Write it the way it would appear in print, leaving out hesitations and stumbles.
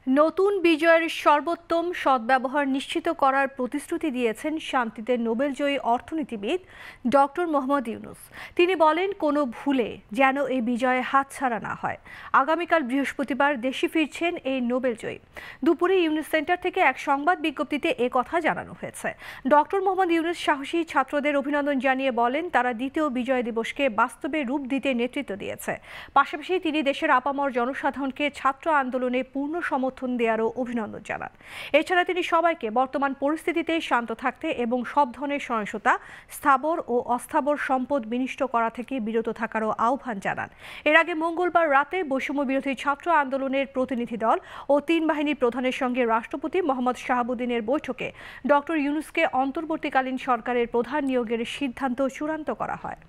নতুন বিজয়ের সর্বোত্তম সদ্ব্যবহার নিশ্চিত করার প্রতিশ্রুতি দিয়েছেন শান্তিতে নোবেলজয়ী অর্থনীতিবিদ ডক্টর মোহাম্মদ ইউনূস। তিনি বলেন, কোনো ভুলে যেন এই বিজয়ে হাতছাড়া না হয়। আগামীকাল বৃহস্পতিবার দেশে ফিরছেন এই নোবেলজয়ী। দুপুরে ইউনূস সেন্টার থেকে এক সংবাদ বিজ্ঞপ্তিতে কথা জানানো হয়েছে। ডক্টর মোহাম্মদ ইউনূস সাহসী ছাত্রদের অভিনন্দন জানিয়ে বলেন, তারা দ্বিতীয় বিজয় দিবসকে বাস্তবে রূপ দিতে নেতৃত্ব দিয়েছে। পাশাপাশি তিনি দেশের আপামর জনসাধারণকে ছাত্র আন্দোলনে পূর্ণ সমর্থন দেওয়ারও অভিনন্দন জানান। এছাড়া তিনি সবাইকে বর্তমান পরিস্থিতিতে শান্ত থাকতে এবং সব ধরনের সহিংসতা, স্থাবর ও অস্থাবর সম্পদ বিনষ্ট করা থেকে বিরত থাকারও আহ্বান জানান। এর আগে মঙ্গলবার রাতে বৈষম্য বিরোধী ছাত্র আন্দোলনের প্রতিনিধি দল ও 3 বাহিনী প্রধানের সঙ্গে রাষ্ট্রপতি মোহাম্মদ শাহাবুদ্দিনের বৈঠকে ডক্টর ইউনূসকে অন্তর্বর্তীকালীন সরকারের প্রধান নিয়োগের সিদ্ধান্ত চূড়ান্ত করা হয়।